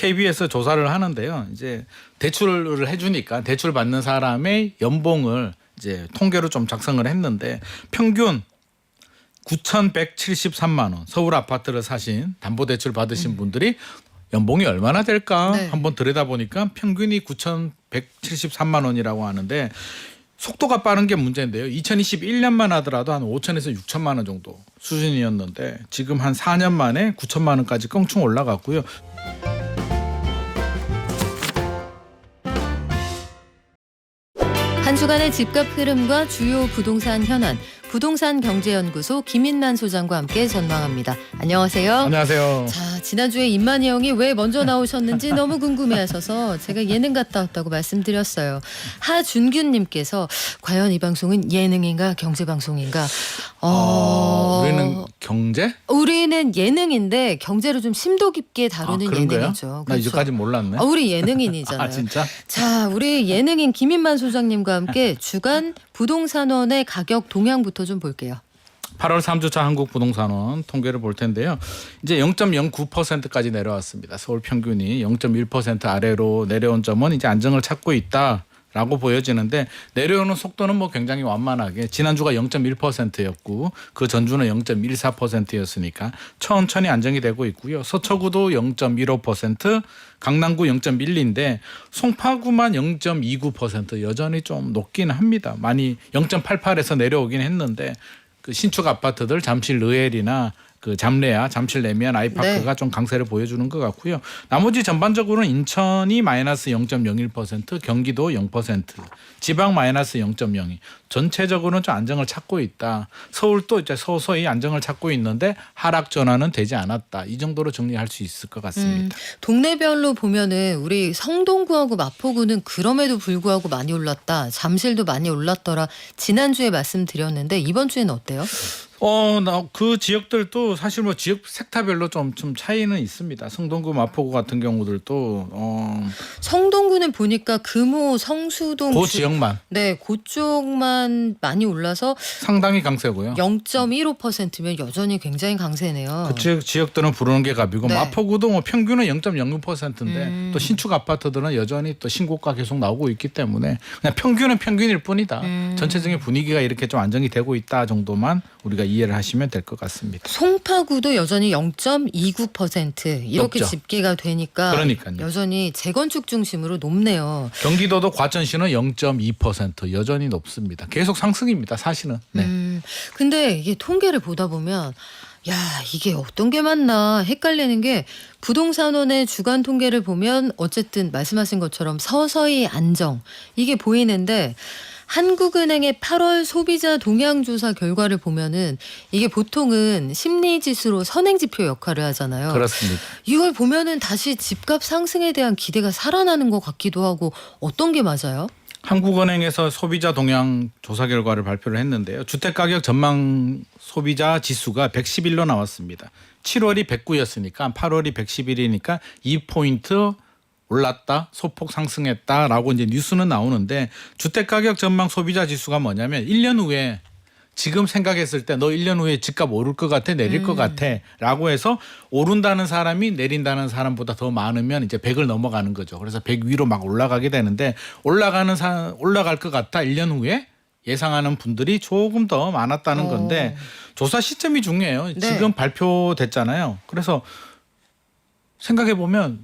KBS 조사를 하는데요. 이제 대출을 해주니까 대출 받는 사람의 연봉을 이제 통계로 좀 작성을 했는데 평균 9,173만 원 서울 아파트를 사신 담보대출 받으신 분들이 연봉이 얼마나 될까 네. 한번 들여다보니까 평균이 9,173만 원이라고 하는데 속도가 빠른 게 문제인데요. 2021년만 하더라도 한 5천에서 6천만 원 정도 수준이었는데 지금 한 4년 만에 9천만 원까지 껑충 올라갔고요. 한 주간의 집값 흐름과 주요 부동산 현안, 부동산경제연구소 김인만 소장과 함께 전망합니다. 안녕하세요. 안녕하세요. 자, 지난주에 인만이 형이 왜 먼저 나오셨는지 너무 궁금해하셔서 제가 예능 갔다 왔다고 말씀드렸어요. 하준균님께서 과연 이 방송은 예능인가 경제방송인가? 우리는 경제? 우리는 예능인데 경제를 좀 심도 깊게 다루는 그런 거야? 예능이죠. 나 이제까지 몰랐네. 우리 예능인이잖아요. 아 진짜? 자, 우리 예능인 김인만 소장님과 함께 주간 부동산원의 가격 동향부터 좀 볼게요. 8월 3주차 한국부동산원 통계를 볼 텐데요. 이제 0.09%까지 내려왔습니다. 서울 평균이 0.1% 아래로 내려온 점은 이제 안정을 찾고 있다라고 보여지는데 내려오는 속도는 뭐 굉장히 완만하게 지난주가 0.1%였고 그 전주는 0.14%였으니까 천천히 안정이 되고 있고요. 서초구도 0.15%, 강남구 0.12인데 송파구만 0.29% 여전히 좀 높긴 합니다. 많이 0.88에서 내려오긴 했는데 그 신축 아파트들 잠실 르엘이나 그 잠레아, 잠실 레미안 아이파크가 좀 강세를 보여주는 것 같고요. 나머지 전반적으로는 인천이 마이너스 0.01%, 경기도 0%, 지방 마이너스 0.02. 전체적으로는 좀 안정을 찾고 있다. 서울도 이제 서서히 안정을 찾고 있는데 하락 전환은 되지 않았다. 이 정도로 정리할 수 있을 것 같습니다. 동네별로 보면은 우리 성동구하고 마포구는 그럼에도 불구하고 많이 올랐다. 잠실도 많이 올랐더라. 지난주에 말씀드렸는데 이번 주에는 어때요? 그 지역들도 사실 뭐 지역 섹터별로 좀 차이는 있습니다. 성동구, 마포구 같은 경우들도 성동구는 보니까 금호, 성수동 그 지역만 네, 그쪽만 많이 올라서 상당히 강세고요. 0.15%면 여전히 굉장히 강세네요. 그 지역들은 부르는 게 값이고 네. 마포구도 뭐 평균은 0.06%인데 또 신축 아파트들은 여전히 또 신고가 계속 나오고 있기 때문에 그냥 평균은 평균일 뿐이다. 전체적인 분위기가 이렇게 좀 안정이 되고 있다 정도만 우리가 이해를 하시면 될 것 같습니다. 송파구도 여전히 0.29% 이렇게 높죠. 집계가 되니까 그러니까요. 여전히 재건축 중심으로 높네요. 경기도도 과천시는 0.2% 여전히 높습니다. 계속 상승입니다. 사실은. 네. 근데 이게 통계를 보다 보면 야, 이게 어떤 게 맞나 헷갈리는 게 부동산원의 주간 통계를 보면 어쨌든 말씀하신 것처럼 서서히 안정 이게 보이는데 한국은행의 8월 소비자 동향조사 결과를 보면은 이게 보통은 심리지수로 선행지표 역할을 하잖아요. 그렇습니다. 이걸 보면은 다시 집값 상승에 대한 기대가 살아나는 것 같기도 하고 어떤 게 맞아요? 한국은행에서 소비자 동향 조사 결과를 발표를 했는데요. 주택가격 전망 소비자 지수가 111로 나왔습니다. 7월이 109였으니까 8월이 111이니까 2포인트 올랐다, 소폭 상승했다라고 이제 뉴스는 나오는데 주택가격 전망 소비자 지수가 뭐냐면 1년 후에 지금 생각했을 때 너 1년 후에 집값 오를 것 같아 내릴 것 같아 라고 해서 오른다는 사람이 내린다는 사람보다 더 많으면 이제 100을 넘어가는 거죠. 그래서 100 위로 막 올라가게 되는데 올라갈 것 같아 1년 후에 예상하는 분들이 조금 더 많았다는 건데 조사 시점이 중요해요. 네. 지금 발표됐잖아요. 그래서 생각해 보면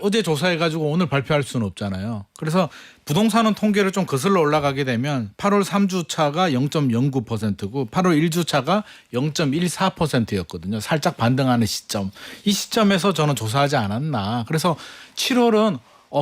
어제 조사해가지고 오늘 발표할 수는 없잖아요. 그래서 부동산은 통계를 좀 거슬러 올라가게 되면 8월 3주차가 0.09%고 8월 1주차가 0.14%였거든요. 살짝 반등하는 시점. 이 시점에서 저는 조사하지 않았나. 그래서 7월은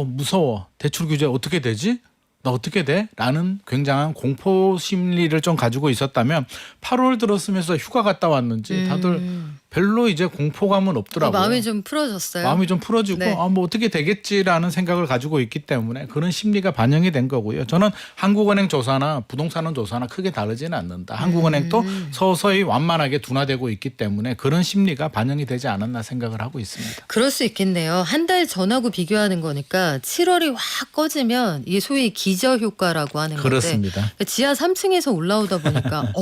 무서워. 대출 규제 어떻게 되지? 나 어떻게 돼? 라는 굉장한 공포 심리를 좀 가지고 있었다면 8월 들었으면서 휴가 갔다 왔는지 다들 별로 이제 공포감은 없더라고요. 마음이 좀 풀어졌어요. 마음이 좀 풀어지고 네. 뭐 어떻게 되겠지라는 생각을 가지고 있기 때문에 그런 심리가 반영이 된 거고요. 저는 한국은행 조사나 부동산원 조사나 크게 다르지는 않는다. 한국은행도 서서히 완만하게 둔화되고 있기 때문에 그런 심리가 반영이 되지 않았나 생각을 하고 있습니다. 그럴 수 있겠네요. 한 달 전하고 비교하는 거니까 7월이 확 꺼지면 이게 소위 기저 효과라고 하는 그렇습니다. 건데 지하 3층에서 올라오다 보니까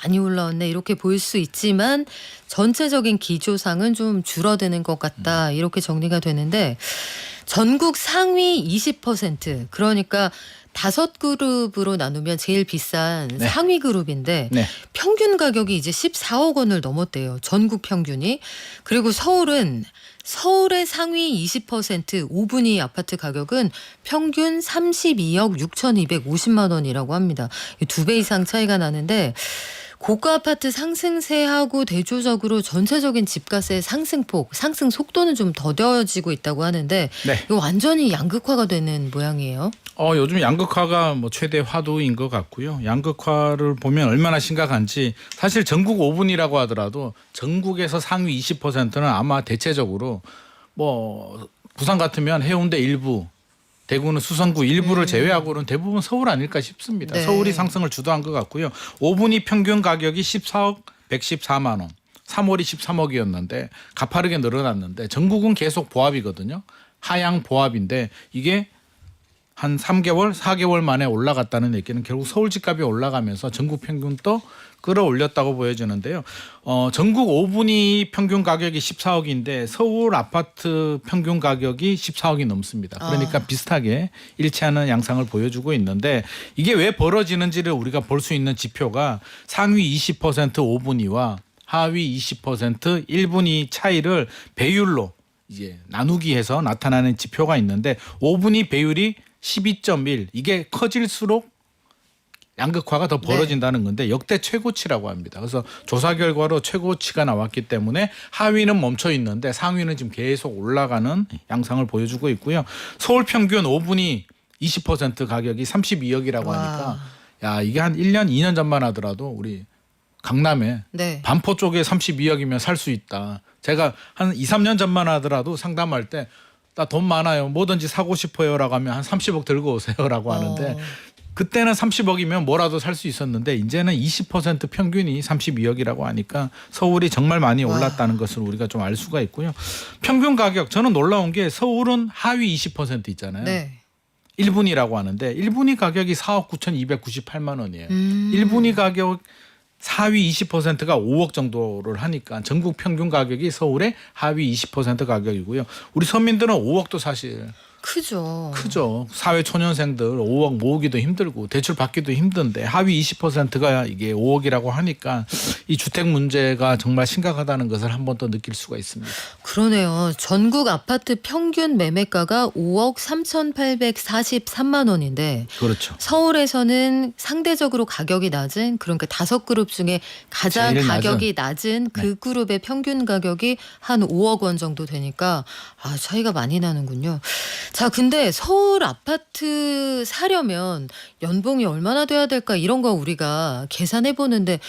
많이 올라왔네 이렇게 보일 수 있지만 전체적인 기조상은 좀 줄어드는 것 같다. 이렇게 정리가 되는데 전국 상위 20% 그러니까 5그룹으로 나누면 제일 비싼 네. 상위 그룹인데 네. 평균 가격이 이제 14억 원을 넘었대요. 전국 평균이. 그리고 서울의 상위 20% 5분위 아파트 가격은 평균 32억 6,250만 원이라고 합니다. 2배 이상 차이가 나는데 고가 아파트 상승세하고 대조적으로 전체적인 집값의 상승폭, 상승 속도는 좀 더뎌지고 있다고 하는데 네. 이거 완전히 양극화가 되는 모양이에요. 요즘 양극화가 뭐 최대 화두인 것 같고요. 양극화를 보면 얼마나 심각한지 사실 전국 5분이라고 하더라도 전국에서 상위 20%는 아마 대체적으로 뭐 부산 같으면 해운대 일부, 대구는 수성구 일부를 제외하고는 대부분 서울 아닐까 싶습니다. 네. 서울이 상승을 주도한 것 같고요. 5분위 평균 가격이 14억 114만 원. 3월이 13억이었는데 가파르게 늘어났는데 전국은 계속 보합이거든요. 하향 보합인데 이게 한 3개월, 4개월 만에 올라갔다는 얘기는 결국 서울 집값이 올라가면서 전국 평균도 끌어올렸다고 보여지는데요. 전국 5분위 평균 가격이 14억인데 서울 아파트 평균 가격이 14억이 넘습니다. 그러니까 비슷하게 일치하는 양상을 보여주고 있는데 이게 왜 벌어지는지를 우리가 볼 수 있는 지표가 상위 20% 5분위와 하위 20% 1분위 차이를 배율로 이제 나누기 해서 나타나는 지표가 있는데 5분위 배율이 12.1 이게 커질수록 양극화가 더 벌어진다는 건데 역대 최고치라고 합니다. 그래서 조사 결과로 최고치가 나왔기 때문에 하위는 멈춰 있는데 상위는 지금 계속 올라가는 양상을 보여주고 있고요. 서울 평균 5분위 20% 가격이 32억이라고 하니까 야 이게 한 1년 2년 전만 하더라도 우리 강남에 네. 반포 쪽에 32억이면 살 수 있다. 제가 한 2, 3년 전만 하더라도 상담할 때 나 돈 많아요. 뭐든지 사고 싶어요라고 하면 한 30억 들고 오세요라고 하는데 그때는 30억이면 뭐라도 살 수 있었는데 이제는 20% 평균이 32억이라고 하니까 서울이 정말 많이 올랐다는 것을 우리가 좀 알 수가 있고요. 평균 가격 저는 놀라운 게 서울은 하위 20% 있잖아요. 네. 1분위라고 하는데 1분위 가격이 4억 9,298만 원이에요. 1분위 가격 하위 20%가 5억 정도를 하니까 전국 평균 가격이 서울의 하위 20% 가격이고요. 우리 서민들은 5억도 사실 크죠. 사회 초년생들 5억 모으기도 힘들고 대출 받기도 힘든데 하위 20%가 이게 5억이라고 하니까 이 주택 문제가 정말 심각하다는 것을 한 번 더 느낄 수가 있습니다. 그러네요. 전국 아파트 평균 매매가가 5억 3,843만 원인데 그렇죠. 서울에서는 상대적으로 가격이 낮은 그러니까 5그룹 중에 가장 제일 가격이 낮은 그 그룹의 평균 가격이 한 5억 원 정도 되니까 차이가 많이 나는군요. 자, 근데 서울 아파트 사려면 연봉이 얼마나 돼야 될까 이런 거 우리가 계산해 보는데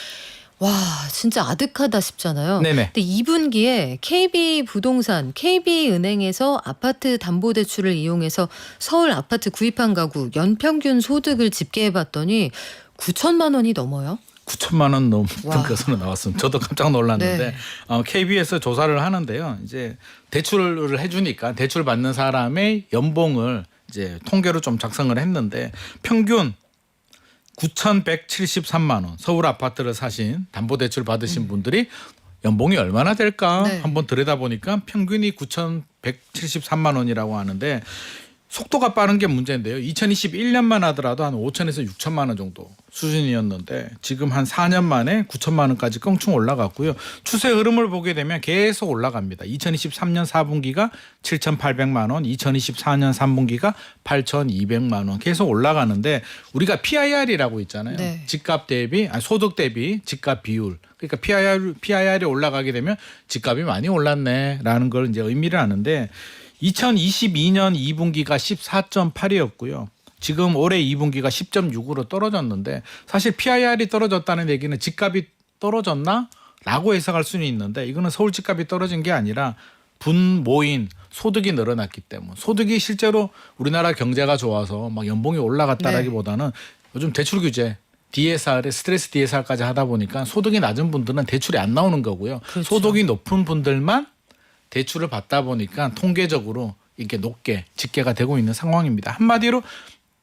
와 진짜 아득하다 싶잖아요. 네네. 근데 2분기에 KB은행에서 아파트 담보대출을 이용해서 서울 아파트 구입한 가구 연평균 소득을 집계해봤더니 9천만 원이 넘어요. 9천만 원 넘는 와. 것으로 나왔습니다. 저도 깜짝 놀랐는데 네. KB에서 조사를 하는데요. 이제 대출을 해주니까 대출 받는 사람의 연봉을 이제 통계로 좀 작성을 했는데 평균 9,173만 원 서울 아파트를 사신 담보대출 받으신 분들이 연봉이 얼마나 될까 네. 한번 들여다보니까 평균이 9,173만 원이라고 하는데 속도가 빠른 게 문제인데요. 2021년만 하더라도 한 5천에서 6천만 원 정도 수준이었는데 지금 한 4년 만에 9천만 원까지 껑충 올라갔고요. 추세 흐름을 보게 되면 계속 올라갑니다. 2023년 4분기가 7,800만 원, 2024년 3분기가 8,200만 원 계속 올라가는데 우리가 PIR이라고 있잖아요. 네. 집값 대비 소득 대비 집값 비율. 그러니까 PIR이 올라가게 되면 집값이 많이 올랐네라는 걸 이제 의미를 하는데 2022년 2분기가 14.8이었고요. 지금 올해 2분기가 10.6으로 떨어졌는데 사실 PIR이 떨어졌다는 얘기는 집값이 떨어졌나? 라고 해석할 수는 있는데 이거는 서울 집값이 떨어진 게 아니라 분모인 소득이 늘어났기 때문에 소득이 실제로 우리나라 경제가 좋아서 막 연봉이 올라갔다라기보다는 요즘 대출 규제 DSR에 스트레스 DSR까지 하다 보니까 소득이 낮은 분들은 대출이 안 나오는 거고요. 그렇죠. 소득이 높은 분들만 대출을 받다 보니까 통계적으로 이렇게 높게 집계가 되고 있는 상황입니다. 한마디로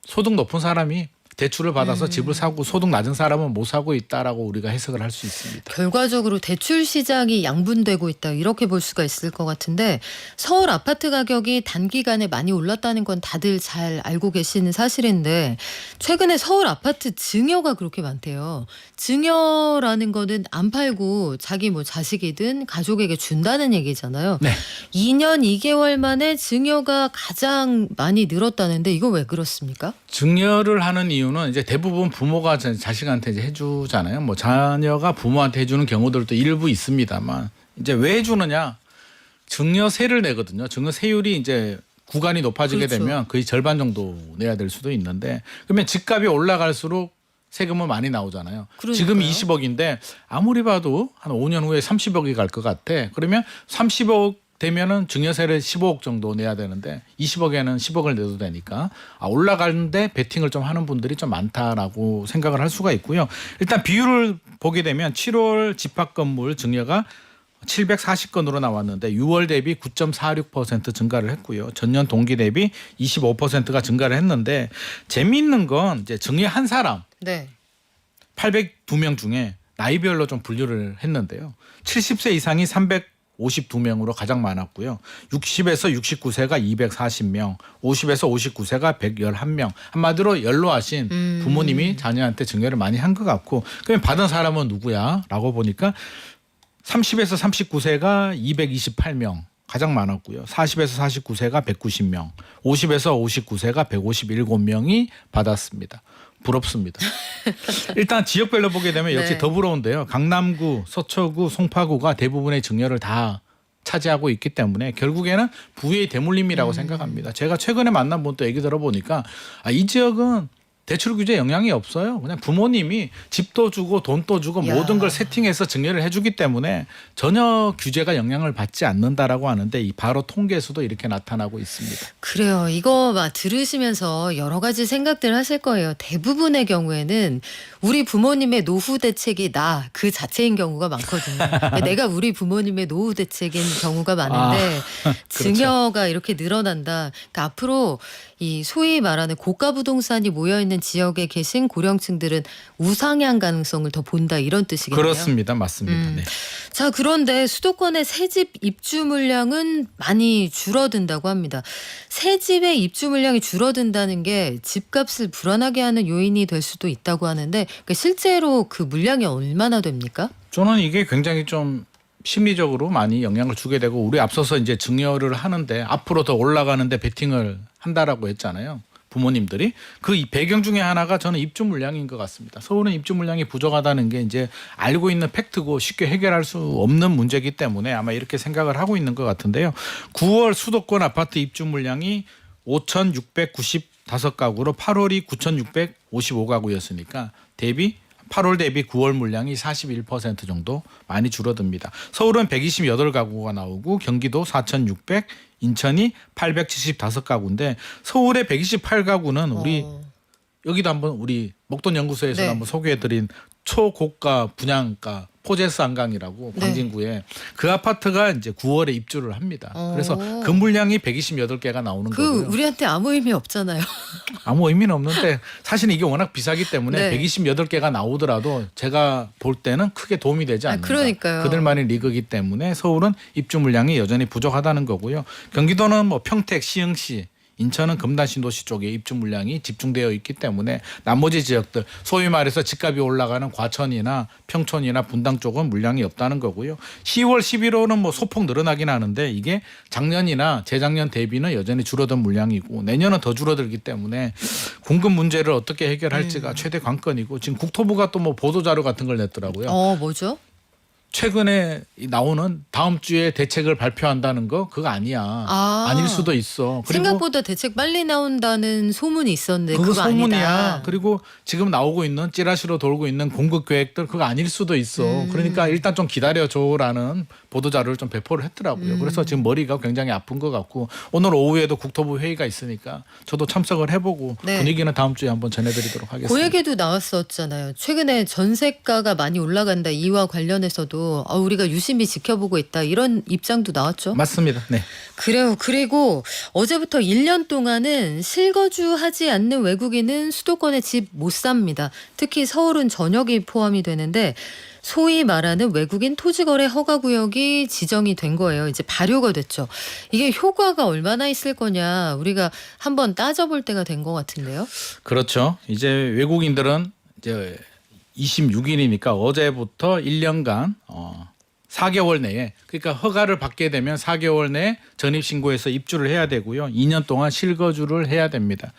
소득 높은 사람이 대출을 받아서 집을 사고 소득 낮은 사람은 못 사고 있다라고 우리가 해석을 할 수 있습니다. 결과적으로 대출 시장이 양분되고 있다 이렇게 볼 수가 있을 것 같은데 서울 아파트 가격이 단기간에 많이 올랐다는 건 다들 잘 알고 계시는 사실인데 최근에 서울 아파트 증여가 그렇게 많대요. 증여라는 거는 안 팔고 자기 뭐 자식이든 가족에게 준다는 얘기잖아요. 네. 2년 2개월 만에 증여가 가장 많이 늘었다는데 이거 왜 그렇습니까? 증여를 하는 이유는 이제 대부분 부모가 자식한테 이제 해주잖아요. 뭐 자녀가 부모한테 해주는 경우들도 일부 있습니다만 이제 왜 해주느냐? 증여세를 내거든요. 증여세율이 이제 구간이 높아지게 그렇죠. 되면 거의 절반 정도 내야 될 수도 있는데 그러면 집값이 올라갈수록 세금은 많이 나오잖아요. 그러니까요. 지금 20억인데 아무리 봐도 한 5년 후에 30억이 갈 것 같아. 그러면 30억 되면은 증여세를 15억 정도 내야 되는데 20억에는 10억을 내도 되니까 올라가는데 베팅을 좀 하는 분들이 좀 많다라고 생각을 할 수가 있고요. 일단 비율을 보게 되면 7월 집합 건물 증여가 740건으로 나왔는데 6월 대비 9.46% 증가를 했고요. 전년 동기 대비 25%가 증가를 했는데 재미있는 건 이제 증여한 사람 네. 802명 중에 나이별로 좀 분류를 했는데요. 70세 이상이 352명으로 가장 많았고요. 60에서 69세가 240명, 50에서 59세가 111명. 한마디로 연로하신 부모님이 자녀한테 증여를 많이 한 것 같고 그럼 받은 사람은 누구야? 라고 보니까 30에서 39세가 228명 가장 많았고요. 40에서 49세가 190명, 50에서 59세가 157명이 받았습니다. 부럽습니다. 일단 지역별로 보게 되면 역시 네. 더 부러운데요. 강남구, 서초구, 송파구가 대부분의 증여를 다 차지하고 있기 때문에 결국에는 부의 대물림이라고 생각합니다. 제가 최근에 만난 분도 얘기 들어보니까 이 지역은 대출 규제 영향이 없어요. 그냥 부모님이 집도 주고 돈도 주고 야. 모든 걸 세팅해서 증여를 해주기 때문에 전혀 규제가 영향을 받지 않는다라고 하는데 이 바로 통계에서도 이렇게 나타나고 있습니다. 그래요. 이거 막 들으시면서 여러 가지 생각들 하실 거예요. 대부분의 경우에는 우리 부모님의 노후 대책이 나 그 자체인 경우가 많거든요. 내가 우리 부모님의 노후 대책인 경우가 많은데 그렇죠. 증여가 이렇게 늘어난다. 그러니까 앞으로 이 소위 말하는 고가 부동산이 모여 있는 지역에 계신 고령층들은 우상향 가능성을 더 본다 이런 뜻이겠네요. 그렇습니다. 맞습니다. 네. 자, 그런데 수도권의 새집 입주 물량은 많이 줄어든다고 합니다. 새집의 입주 물량이 줄어든다는 게 집값을 불안하게 하는 요인이 될 수도 있다고 하는데 그러니까 실제로 그 물량이 얼마나 됩니까? 저는 이게 굉장히 좀 심리적으로 많이 영향을 주게 되고 우리 앞서서 이제 증여를 하는데 앞으로 더 올라가는데 베팅을 한다라고 했잖아요. 부모님들이 그 배경 중에 하나가 저는 입주 물량인 것 같습니다. 서울은 입주 물량이 부족하다는 게 이제 알고 있는 팩트고 쉽게 해결할 수 없는 문제이기 때문에 아마 이렇게 생각을 하고 있는 것 같은데요. 9월 수도권 아파트 입주 물량이 5,695가구로 8월이 9,655가구였으니까 8월 대비 9월 물량이 41% 정도 많이 줄어듭니다. 서울은 128가구가 나오고 경기도 4,600, 인천이 875가구인데 서울의 128가구는 우리 여기도 한번 우리 목돈연구소에서 네. 한번 소개해드린 초고가 분양가 포제스 한강이라고 네. 광진구에 그 아파트가 이제 9월에 입주를 합니다. 그래서 오. 그 물량이 128개가 나오는 그 거고요. 우리한테 아무 의미 없잖아요. 아무 의미는 없는데 사실 이게 워낙 비싸기 때문에 네. 128개가 나오더라도 제가 볼 때는 크게 도움이 되지 않는다. 그러니까요. 그들만의 리그이기 때문에 서울은 입주 물량이 여전히 부족하다는 거고요. 경기도는 뭐 평택, 시흥시, 인천은 금단신도시 쪽에 입주 물량이 집중되어 있기 때문에 나머지 지역들 소위 말해서 집값이 올라가는 과천이나 평촌이나 분당 쪽은 물량이 없다는 거고요. 10월, 11월은 뭐 소폭 늘어나긴 하는데 이게 작년이나 재작년 대비는 여전히 줄어든 물량이고 내년은 더 줄어들기 때문에 공급 문제를 어떻게 해결할지가 최대 관건이고 지금 국토부가 또 뭐 보도자료 같은 걸 냈더라고요. 뭐죠? 최근에 나오는 다음 주에 대책을 발표한다는 거 그거 아니야. 아닐 수도 있어. 그리고 생각보다 대책 빨리 나온다는 소문이 있었는데 그거 그거 소문이야. 아니다. 그리고 지금 나오고 있는 찌라시로 돌고 있는 공급 계획들 그거 아닐 수도 있어. 그러니까 일단 좀 기다려줘라는 보도 자료를 좀 배포를 했더라고요. 그래서 지금 머리가 굉장히 아픈 것 같고 오늘 오후에도 국토부 회의가 있으니까 저도 참석을 해보고 네. 분위기는 다음 주에 한번 전해드리도록 하겠습니다. 그 얘기도 나왔었잖아요. 최근에 전세가가 많이 올라간다 이와 관련해서도 우리가 유심히 지켜보고 있다 이런 입장도 나왔죠. 맞습니다. 네. 그래요. 그리고 어제부터 1년 동안은 실거주하지 않는 외국인은 수도권에 집 못 삽니다. 특히 서울은 전역이 포함이 되는데 소위 말하는 외국인 토지거래 허가구역이 지정이 된 거예요. 이제 발효가 됐죠. 이게 효과가 얼마나 있을 거냐 우리가 한번 따져볼 때가 된 것 같은데요. 그렇죠. 이제 외국인들은 이제 26일이니까 어제부터 1년간 4개월 내에 그러니까 허가를 받게 되면 4개월 내에 전입신고해서 입주를 해야 되고요. 2년 동안 실거주를 해야 됩니다.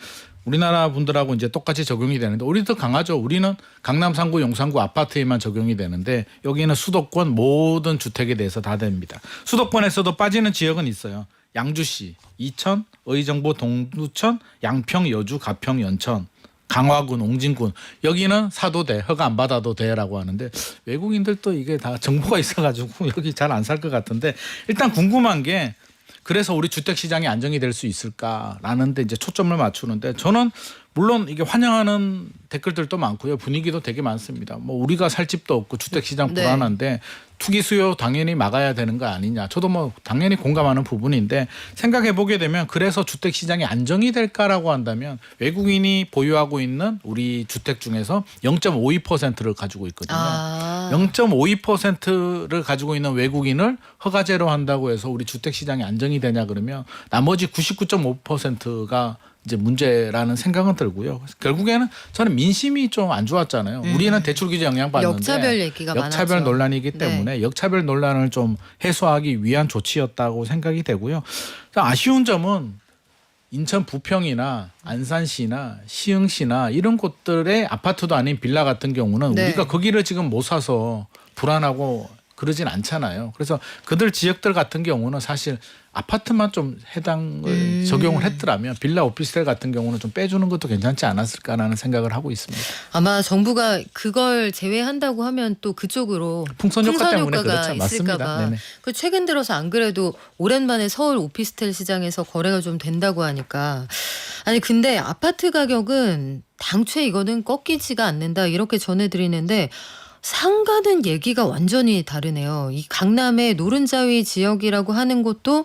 우리나라 분들하고 이제 똑같이 적용이 되는데 우리 더 강하죠. 우리는 강남 3구, 용산구 아파트에만 적용이 되는데 여기는 수도권 모든 주택에 대해서 다 됩니다. 수도권에서도 빠지는 지역은 있어요. 양주시, 이천, 의정부, 동두천, 양평, 여주, 가평, 연천. 강화군, 옹진군 여기는 사도 돼 허가 안 받아도 돼라고 하는데 외국인들도 이게 다 정보가 있어가지고 여기 잘 안 살 것 같은데 일단 궁금한 게 그래서 우리 주택 시장이 안정이 될 수 있을까라는 데 이제 초점을 맞추는데 저는 물론 이게 환영하는 댓글들도 많고요. 분위기도 되게 많습니다. 뭐 우리가 살 집도 없고 주택 시장 네. 불안한데 투기 수요 당연히 막아야 되는 거 아니냐. 저도 뭐 당연히 공감하는 부분인데 생각해 보게 되면 그래서 주택 시장이 안정이 될까라고 한다면 외국인이 보유하고 있는 우리 주택 중에서 0.52%를 가지고 있거든요. 0.52%를 가지고 있는 외국인을 허가제로 한다고 해서 우리 주택 시장이 안정이 되냐 그러면 나머지 99.5%가 이제 문제라는 생각은 들고요. 결국에는 저는 민심이 좀 안 좋았잖아요. 우리는 대출 규제 영향받는데 역차별 얘기가 역차별 많았죠. 논란이기 때문에 네. 역차별 논란을 좀 해소하기 위한 조치였다고 생각이 되고요. 아쉬운 점은 인천 부평이나 안산시나 시흥시나 이런 곳들의 아파트도 아닌 빌라 같은 경우는 네. 우리가 거기를 지금 못 사서 불안하고 그러진 않잖아요. 그래서 그들 지역들 같은 경우는 사실 아파트만 좀 해당을 적용을 했더라면 빌라 오피스텔 같은 경우는 좀 빼주는 것도 괜찮지 않았을까라는 생각을 하고 있습니다. 아마 정부가 그걸 제외한다고 하면 또 그쪽으로 풍선 효과 때문에 효과가 그렇죠. 있을까 봐. 맞습니다. 네네. 그 최근 들어서 안 그래도 오랜만에 서울 오피스텔 시장에서 거래가 좀 된다고 하니까 아니 근데 아파트 가격은 당초에 이거는 꺾이지가 않는다 이렇게 전해드리는데 상가는 얘기가 완전히 다르네요. 이 강남의 노른자위 지역이라고 하는 곳도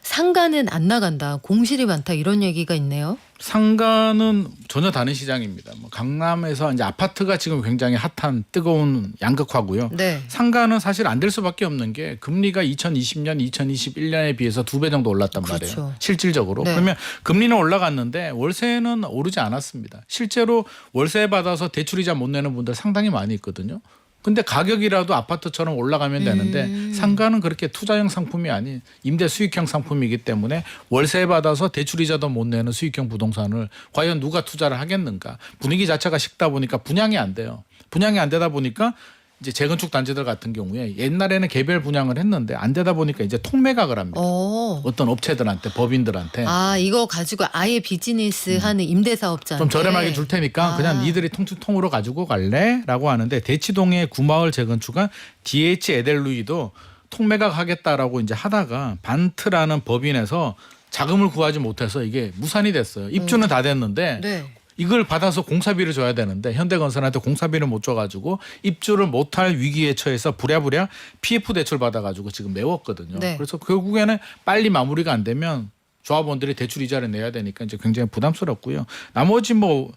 상가는 안 나간다. 공실이 많다. 이런 얘기가 있네요. 상가는 전혀 다른 시장입니다. 뭐 강남에서 이제 아파트가 지금 굉장히 핫한 뜨거운 양극화고요. 네. 상가는 사실 안 될 수밖에 없는 게 금리가 2020년, 2021년에 비해서 2배 정도 올랐단 말이에요. 그렇죠. 실질적으로. 네. 그러면 금리는 올라갔는데 월세는 오르지 않았습니다. 실제로 월세 받아서 대출이자 못 내는 분들 상당히 많이 있거든요. 근데 가격이라도 아파트처럼 올라가면 되는데 상가는 그렇게 투자형 상품이 아닌 임대 수익형 상품이기 때문에 월세 받아서 대출이자도 못 내는 수익형 부동산을 과연 누가 투자를 하겠는가. 분위기 자체가 식다 보니까 분양이 안 돼요. 분양이 안 되다 보니까 이제 재건축 단지들 같은 경우에 옛날에는 개별 분양을 했는데 안 되다 보니까 이제 통매각을 합니다. 어떤 업체들한테 법인들한테 이거 가지고 아예 비즈니스 하는 임대사업자한테 좀 저렴하게 줄 테니까 그냥 니들이 통으로 가지고 갈래라고 하는데 대치동의 구마을 재건축은 DH 에델루이도 통매각 하겠다라고 이제 하다가 반트라는 법인에서 자금을 구하지 못해서 이게 무산이 됐어요. 입주는 다 됐는데 네. 이걸 받아서 공사비를 줘야 되는데 현대건설한테 공사비를 못 줘가지고 입주를 못할 위기에 처해서 부랴부랴 PF 대출 받아가지고 지금 메웠거든요. 네. 그래서 결국에는 빨리 마무리가 안 되면 조합원들이 대출 이자를 내야 되니까 이제 굉장히 부담스럽고요. 나머지 뭐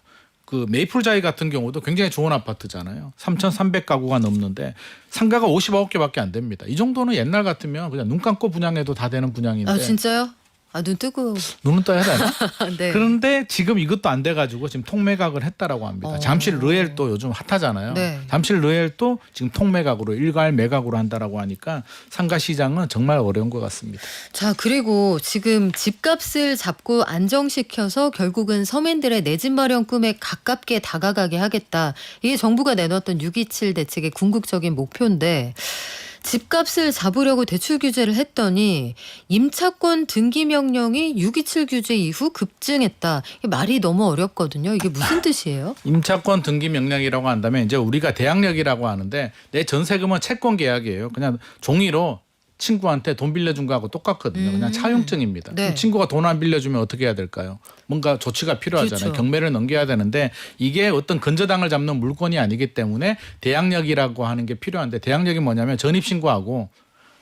그 메이플자이 같은 경우도 굉장히 좋은 아파트잖아요. 3,300가구가 넘는데 상가가 59개밖에 안 됩니다. 이 정도는 옛날 같으면 그냥 눈 감고 분양해도 다 되는 분양인데 진짜요? 눈 뜨고. 눈은 떠야 되나? 네. 그런데 지금 이것도 안 돼가지고 지금 통매각을 했다라고 합니다. 잠실 르엘도 요즘 핫하잖아요. 네. 잠실 르엘도 지금 통매각으로 일괄 매각으로 한다라고 하니까 상가 시장은 정말 어려운 것 같습니다. 자, 그리고 지금 집값을 잡고 안정시켜서 결국은 서민들의 내 집 마련 꿈에 가깝게 다가가게 하겠다. 이게 정부가 내놓았던 6.27 대책의 궁극적인 목표인데 집값을 잡으려고 대출 규제를 했더니 임차권 등기 명령이 6.27 규제 이후 급증했다. 이게 말이 너무 어렵거든요. 이게 무슨 뜻이에요? 임차권 등기 명령이라고 한다면 이제 우리가 대항력이라고 하는데 내 전세금은 채권 계약이에요. 그냥 종이로 친구한테 돈 빌려준 거하고 똑같거든요. 그냥 차용증입니다. 네. 그럼 친구가 돈 안 빌려주면 어떻게 해야 될까요? 뭔가 조치가 필요하잖아요. 그렇죠. 경매를 넘겨야 되는데 이게 어떤 근저당을 잡는 물건이 아니기 때문에 대항력이라고 하는 게 필요한데 대항력이 뭐냐면 전입신고하고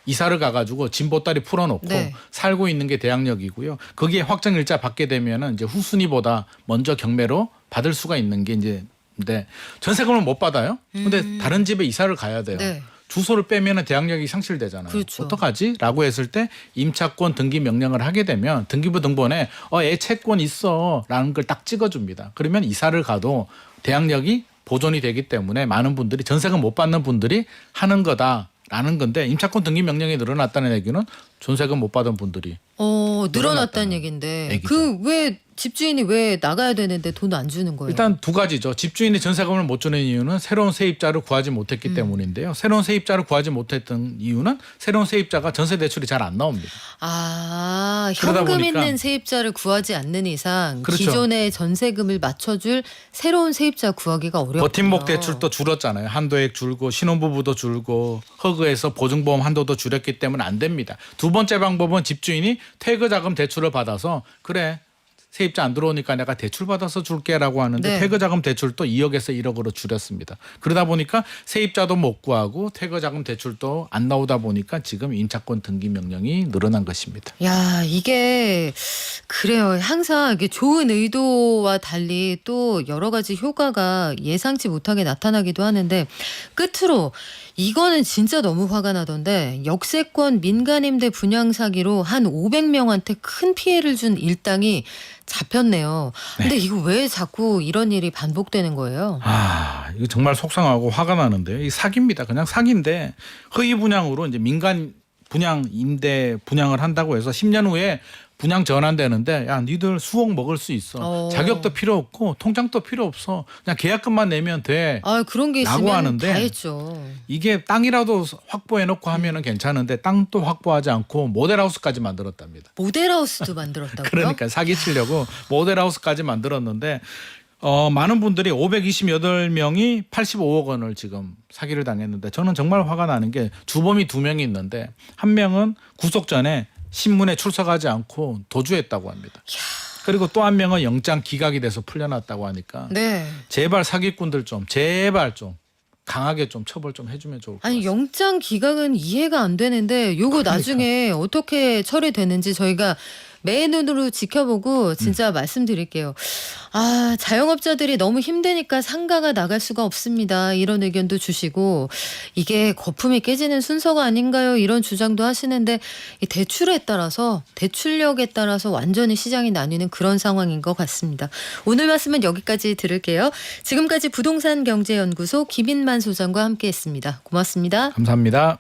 이사를 가가지고 짐 보따리 풀어놓고 네. 살고 있는 게 대항력이고요. 거기에 확정일자 받게 되면은 이제 후순위보다 먼저 경매로 받을 수가 있는 게 이제 근데 전세금을 못 받아요. 근데 다른 집에 이사를 가야 돼요. 네. 주소를 빼면은 대항력이 상실되잖아요. 그렇죠. 어떡하지? 라고 했을 때 임차권 등기 명령을 하게 되면 등기부 등본에 얘 채권 있어 라는 걸 딱 찍어줍니다. 그러면 이사를 가도 대항력이 보존이 되기 때문에 많은 분들이 전세금 못 받는 분들이 하는 거다라는 건데 임차권 등기 명령이 늘어났다는 얘기는 전세금 못 받은 분들이 늘어났다는 얘기인데 얘기죠. 그 왜 집주인이 왜 나가야 되는데 돈 안 주는 거예요? 일단 두 가지죠. 집주인이 전세금을 못 주는 이유는 새로운 세입자를 구하지 못했기 때문인데요. 새로운 세입자를 구하지 못했던 이유는 새로운 세입자가 전세 대출이 잘 안 나옵니다. 그러다 현금 보니까- 있는 세입자를 구하지 않는 이상 그렇죠. 기존의 전세금을 맞춰줄 새로운 세입자 구하기가 어렵고요. 버팀목 대출도 줄었잖아요. 한도액 줄고 신혼부부도 줄고 허그에서 보증보험 한도도 줄였기 때문에 안 됩니다. 두 번째 방법은 집주인이 퇴거자금 대출을 받아서 그래 세입자 안 들어오니까 내가 대출 받아서 줄게라고 하는데 네. 퇴거자금 대출도 2억에서 1억으로 줄였습니다. 그러다 보니까 세입자도 못 구하고 퇴거자금 대출도 안 나오다 보니까 지금 임차권 등기 명령이 늘어난 것입니다. 야, 이게 그래요. 항상 이게 좋은 의도와 달리 또 여러 가지 효과가 예상치 못하게 나타나기도 하는데 끝으로 이거는 진짜 너무 화가 나던데 역세권 민간임대 분양 사기로 한 500명한테 큰 피해를 준 일당이 잡혔네요. 근데 이거 왜 자꾸 이런 일이 반복되는 거예요? 이거 정말 속상하고 화가 나는데요. 이 사기입니다. 그냥 사기인데 허위 분양으로 이제 민간 분양 임대 분양을 한다고 해서 10년 후에 분양 전환되는데 야 니들 수억 먹을 수 있어. 자격도 필요 없고 통장도 필요 없어. 그냥 계약금만 내면 돼. 그런 게 라고 있으면 하는데 다 했죠. 이게 땅이라도 확보해놓고 하면은 괜찮은데 땅도 확보하지 않고 모델하우스까지 만들었답니다. 모델하우스도 만들었다고요? 그러니까 사기치려고 모델하우스까지 만들었는데 많은 분들이 528명이 85억 원을 지금 사기를 당했는데 저는 정말 화가 나는 게 주범이 2명이 있는데 한 명은 구속 전에 신문에 출석하지 않고 도주했다고 합니다. 그리고 또 한 명은 영장 기각이 돼서 풀려났다고 하니까 네. 제발 사기꾼들 좀 제발 좀 강하게 좀 처벌 좀 해주면 좋을 것 아니 같습니다. 영장 기각은 이해가 안 되는데 요거 나중에 어떻게 처리되는지 저희가 매 눈으로 지켜보고 진짜 말씀드릴게요. 자영업자들이 너무 힘드니까 상가가 나갈 수가 없습니다. 이런 의견도 주시고 이게 거품이 깨지는 순서가 아닌가요? 이런 주장도 하시는데 이 대출에 따라서 대출력에 따라서 완전히 시장이 나뉘는 그런 상황인 것 같습니다. 오늘 말씀은 여기까지 들을게요. 지금까지 부동산경제연구소 김인만 소장과 함께했습니다. 고맙습니다. 감사합니다.